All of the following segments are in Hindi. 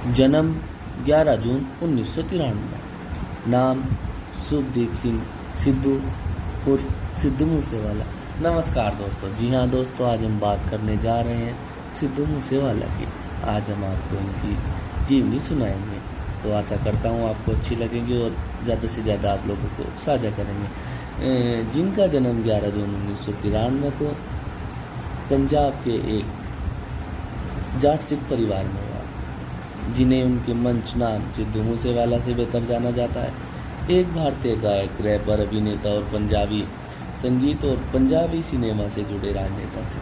जन्म 11 जून 1993। नाम सुखदीप सिंह सिद्धू उर्फ सिद्धू मूसेवाला। नमस्कार दोस्तों। जी हाँ दोस्तों, आज हम बात करने जा रहे हैं सिद्धू मूसेवाला की। आज हम आपको इनकी जीवनी सुनाएंगे, तो आशा करता हूँ आपको अच्छी लगेगी और ज़्यादा से ज़्यादा आप लोगों को साझा करेंगे। जिनका जन्म 11 जून 1993 को पंजाब के एक जाट सिख परिवार में हुआ, जिन्हें उनके मंच नाम सिद्धू मूसेवाला से बेहतर जाना जाता है। एक भारतीय गायक, रैपर, अभिनेता और पंजाबी संगीत और पंजाबी सिनेमा से जुड़े राजनेता थे।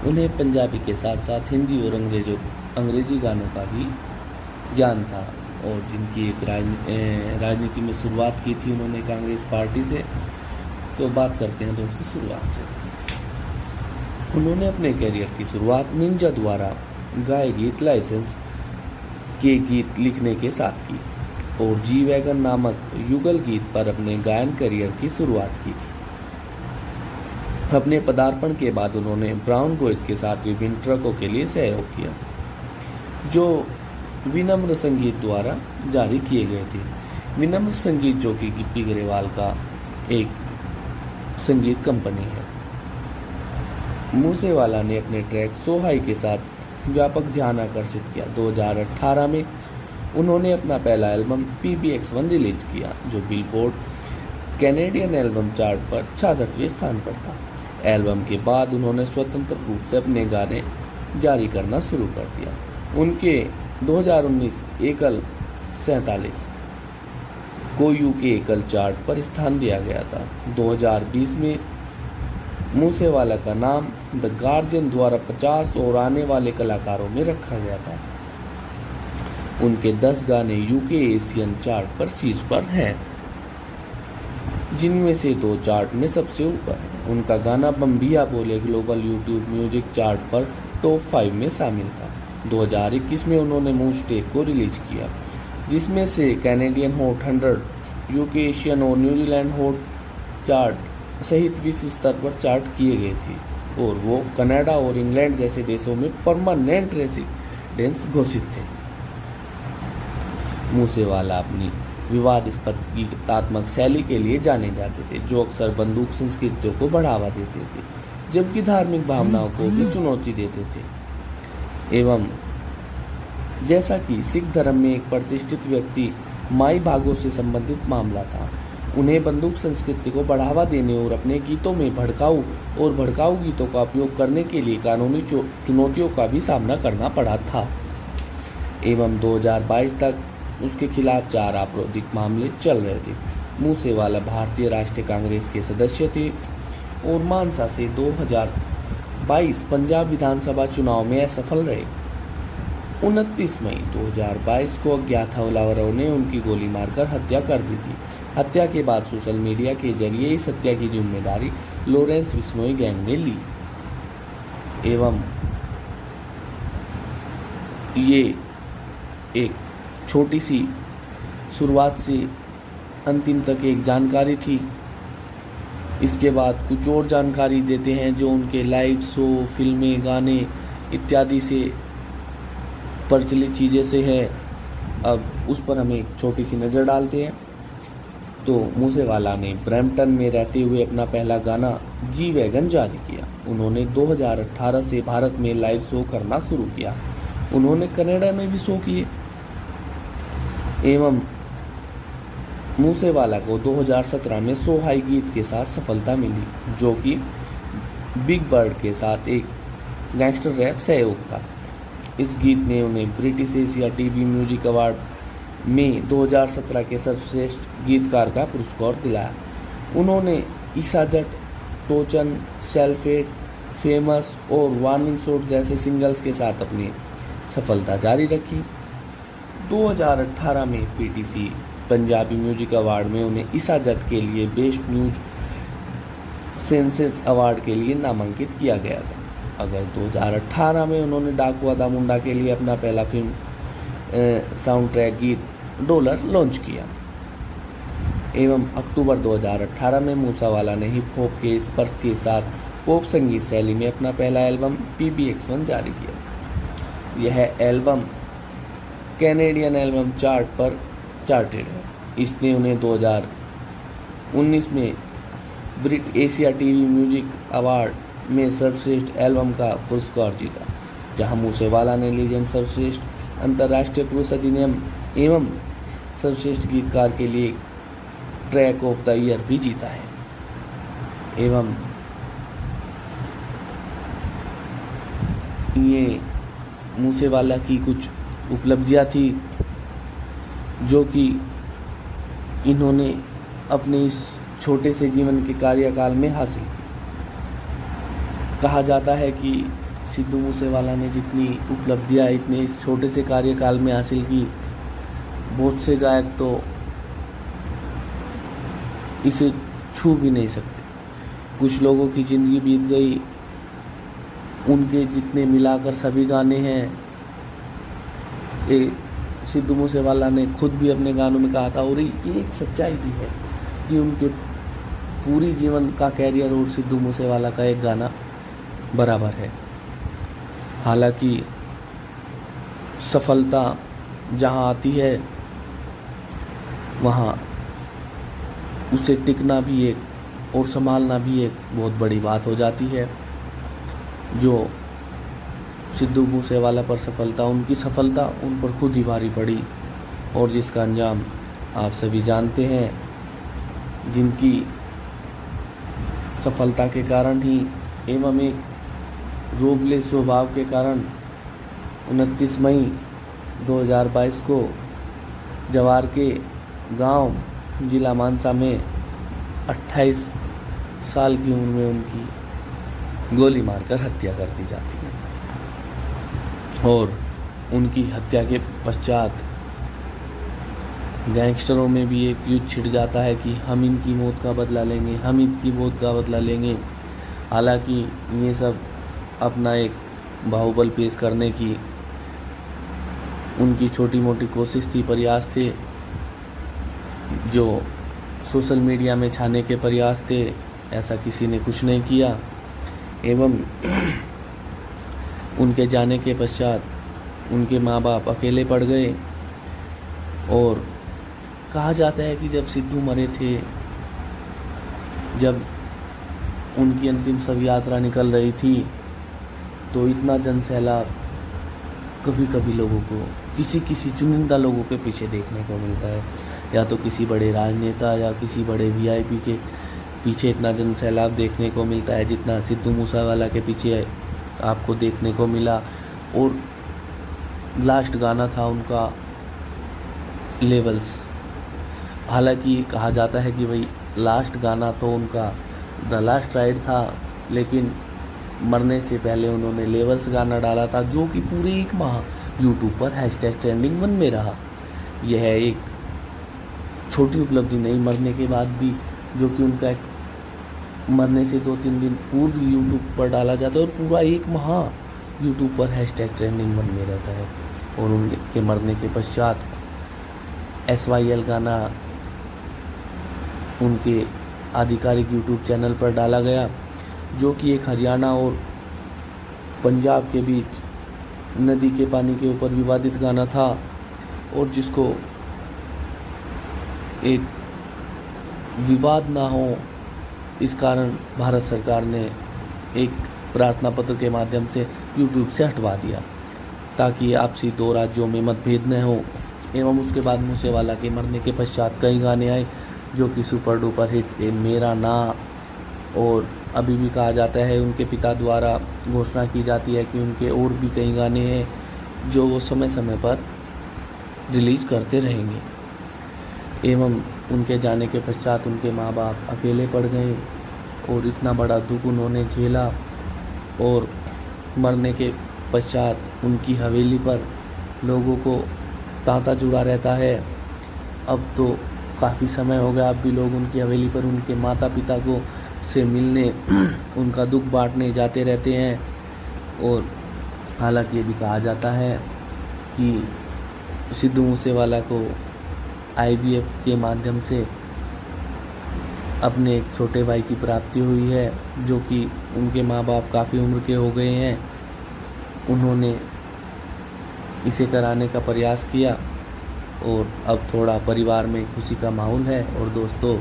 उन्हें पंजाबी के साथ साथ हिंदी और अंग्रेजी गानों का भी ज्ञान था, और जिनकी एक राजनीति में शुरुआत की थी उन्होंने कांग्रेस पार्टी से। तो बात करते हैं दोस्तों शुरुआत से। उन्होंने अपने करियर की शुरुआत निंजा द्वारा गाए गीत लाइसेंस के गीत लिखने के साथ की और जी वैगन नामक युगल गीत पर अपने गायन करियर की शुरुआत की थी। अपने पदार्पण के बाद उन्होंने ब्राउन बॉयज के साथ विभिन्न ट्रकों के लिए सहयोग किया, जो विनम्र संगीत द्वारा जारी किए गए थे। विनम्र संगीत, जो कि गिप्पी गरेवाल का एक संगीत कंपनी है। मूसेवाला ने अपने ट्रैक सो हाई के साथ व्यापक ध्यान आकर्षित किया। 2018 में उन्होंने अपना पहला एल्बम PBX1 रिलीज किया, जो बिलबोर्ड कैनेडियन एल्बम चार्ट पर 66वें स्थान पर था। एल्बम के बाद उन्होंने स्वतंत्र रूप से अपने गाने जारी करना शुरू कर दिया। उनके 2019 एकल 47 को यूके एकल चार्ट पर स्थान दिया गया था। 2020 में मूसेवाला का नाम द गार्जियन द्वारा 50 और आने वाले कलाकारों में रखा गया था। उनके 10 गाने यूके एशियन चार्ट पर शीर्ष पर हैं, जिनमें से 2 चार्ट में सबसे ऊपर हैं। उनका गाना बम्बिया बोले ग्लोबल यूट्यूब म्यूजिक चार्ट पर टॉप 5 में शामिल था। 2021 में उन्होंने मूव टेक को रिलीज किया, जिसमें से कैनेडियन हॉट 100, यूके एशियन और न्यूजीलैंड हॉट चार्ट सहित विश्व स्तर पर चार्ट किए गए थे, और वो कनाडा और इंग्लैंड जैसे देशों में परमानेंट रेसिडेंस घोषित थे। मूसेवाला अपनी विवादास्पद गीतात्मक शैली के लिए जाने जाते थे, जो अक्सर बंदूक संस्कृतियों को बढ़ावा देते थे, जबकि धार्मिक भावनाओं को भी चुनौती देते थे। एवं जैसा कि सिख धर्म में एक प्रतिष्ठित व्यक्ति माई भागों से संबंधित मामला था, उन्हें बंदूक संस्कृति को बढ़ावा देने और अपने गीतों में भड़काऊ गीतों का उपयोग करने के लिए कानूनी चुनौतियों का भी सामना करना पड़ा था। एवं 2022 तक उसके खिलाफ 4 आपराधिक मामले चल रहे थे। मूसेवाला भारतीय राष्ट्रीय कांग्रेस के सदस्य थे और मानसा से 2022 पंजाब विधानसभा चुनाव में असफल रहे। 29 मई 2022 को अज्ञात हमलावरों ने उनकी गोली मारकर हत्या कर दी थी। हत्या के बाद सोशल मीडिया के जरिए इस हत्या की जिम्मेदारी लॉरेंस बिश्नोई गैंग ने ली। एवं ये एक छोटी सी शुरुआत से अंतिम तक एक जानकारी थी। इसके बाद कुछ और जानकारी देते हैं, जो उनके लाइव शो, फिल्में, गाने इत्यादि से प्रचलित चीज़ें से है। अब उस पर हम एक छोटी सी नज़र डालते हैं। तो मूसेवाला ने ब्रैम्पटन में रहते हुए अपना पहला गाना जी वैगन जारी किया। उन्होंने 2018 से भारत में लाइव शो करना शुरू किया। उन्होंने कनाडा में भी शो किए। एवं मूसेवाला को 2017 में सो हाई गीत के साथ सफलता मिली, जो कि बिग बर्ड के साथ एक गैंगस्टर रैप सहयोग था। इस गीत ने उन्हें British Asia TV music award में 2017 के सर्वश्रेष्ठ गीतकार का पुरस्कार दिलाया। उन्होंने इसाजट, टोचन, सेल्फेट, फेमस और वार्निंग शॉट जैसे सिंगल्स के साथ अपनी सफलता जारी रखी। 2018 में PTC पंजाबी म्यूजिक अवार्ड में उन्हें इसाजट के लिए बेस्ट न्यूज सेंसेस अवार्ड के लिए नामांकित किया गया था। अगस्त 2018 में उन्होंने डाकुआ दा मुंडा के लिए अपना पहला फिल्म साउंड ट्रैक गीत डॉलर लॉन्च किया। एवं अक्टूबर 2018 में मूसेवाला ने हिप हॉप के स्पर्श के साथ पॉप संगीत शैली में अपना पहला एल्बम PBX1 जारी किया। यह एल्बम कैनेडियन एल्बम चार्ट पर चार्टेड है। इसने उन्हें 2019 में ब्रिट एशिया टीवी म्यूजिक अवार्ड में सर्वश्रेष्ठ एल्बम का पुरस्कार जीता, जहां मूसेवाला ने लीजेंड सर्वश्रेष्ठ अंतर्राष्ट्रीय पुरुष अधिनियम एवं सर्वश्रेष्ठ गीतकार के लिए ट्रैक ऑफ द ईयर भी जीता है। एवं ये मूसेवाला की कुछ उपलब्धियां थी जो कि इन्होंने अपने इस छोटे से जीवन के कार्यकाल में हासिल की। कहा जाता है कि सिद्धू मूसेवाला ने जितनी उपलब्धियां इतने इस छोटे से कार्यकाल में हासिल की, बहुत से गायक तो इसे छू भी नहीं सकते। कुछ लोगों की ज़िंदगी बीत गई, उनके जितने मिलाकर सभी गाने हैं। सिद्धू मूसेवाला ने खुद भी अपने गानों में कहा था, और ये एक सच्चाई भी है कि उनके पूरी जीवन का कैरियर और सिद्धू मूसेवाला का एक गाना बराबर है। हालांकि सफलता जहां आती है वहां उसे टिकना भी एक और संभालना भी एक बहुत बड़ी बात हो जाती है। जो सिद्धू मूसेवाला पर सफलता, उनकी सफलता उन पर खुद ही भारी पड़ी, और जिसका अंजाम आप सभी जानते हैं। जिनकी सफलता के कारण ही एवं एक रोबले स्वभाव के कारण 29 मई 2022 को जवार के गांव जिला मानसा में 28 साल की उम्र में उनकी गोली मारकर हत्या कर दी जाती है। और उनकी हत्या के पश्चात गैंगस्टरों में भी एक युद्ध छिड़ जाता है कि हम इनकी मौत का बदला लेंगे, हम इनकी मौत का बदला लेंगे। हालांकि ये सब अपना एक बाहुबल पेश करने की उनकी छोटी मोटी कोशिश थी, प्रयास थे, जो सोशल मीडिया में छाने के प्रयास थे। ऐसा किसी ने कुछ नहीं किया। एवं उनके जाने के पश्चात उनके माँ बाप अकेले पड़ गए। और कहा जाता है कि जब सिद्धू मरे थे, जब उनकी अंतिम शव यात्रा निकल रही थी, तो इतना जनसैलाब कभी कभी लोगों को किसी चुनिंदा लोगों के पीछे देखने को मिलता है, या तो किसी बड़े राजनेता या किसी बड़े वीआईपी के पीछे इतना जनसैलाब देखने को मिलता है जितना सिद्धू मूसेवाला के पीछे आपको देखने को मिला। और लास्ट गाना था उनका लेवल्स। हालांकि कहा जाता है कि भाई लास्ट गाना तो उनका द लास्ट राइड था, लेकिन मरने से पहले उन्होंने लेवल्स गाना डाला था, जो कि पूरे एक माह यूट्यूब पर #ट्रेंडिंग 1 में रहा। यह एक छोटी उपलब्धि नहीं, मरने के बाद भी, जो कि उनका मरने से 2-3 दिन पूर्व यूट्यूब पर डाला जाता है और पूरा एक माह यूट्यूब पर #ट्रेंडिंग 1 में रहता है। और उनके मरने के पश्चात SYL गाना उनके आधिकारिक यूट्यूब चैनल पर डाला गया, जो कि एक हरियाणा और पंजाब के बीच नदी के पानी के ऊपर विवादित गाना था, और जिसको एक विवाद ना हो इस कारण भारत सरकार ने एक प्रार्थना पत्र के माध्यम से यूट्यूब से हटवा दिया, ताकि आपसी 2 राज्यों में मतभेद न हो। एवं उसके बाद मूसेवाला के मरने के पश्चात कई गाने आए जो कि सुपर डुपर हिट मेरा ना, और अभी भी कहा जाता है उनके पिता द्वारा घोषणा की जाती है कि उनके और भी कई गाने हैं जो वो समय समय पर रिलीज करते रहेंगे। एवं उनके जाने के पश्चात उनके माँ बाप अकेले पड़ गए, और इतना बड़ा दुख उन्होंने झेला। और मरने के पश्चात उनकी हवेली पर लोगों को तांता जुड़ा रहता है। अब तो काफ़ी समय हो गया, अब भी लोग उनकी हवेली पर उनके माता पिता को से मिलने, उनका दुख बांटने जाते रहते हैं। और हालांकि ये भी कहा जाता है कि सिद्धू मूसेवाला को IVF के माध्यम से अपने एक छोटे भाई की प्राप्ति हुई है, जो कि उनके माँ बाप काफ़ी उम्र के हो गए हैं। उन्होंने इसे कराने का प्रयास किया और अब थोड़ा परिवार में खुशी का माहौल है। और दोस्तों,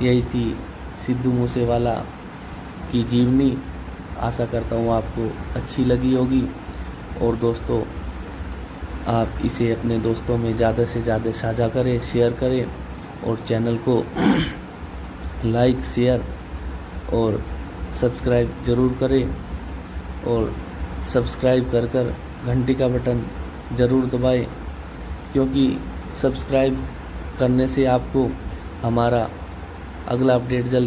यही थी सिद्धू मूसेवाला की जीवनी। आशा करता हूँ आपको अच्छी लगी होगी। और दोस्तों, आप इसे अपने दोस्तों में ज़्यादा से ज़्यादा साझा करें, शेयर करें और चैनल को लाइक, शेयर और सब्सक्राइब ज़रूर करें। और सब्सक्राइब कर घंटी का बटन ज़रूर दबाएं, क्योंकि सब्सक्राइब करने से आपको हमारा अगला अपडेट जल्द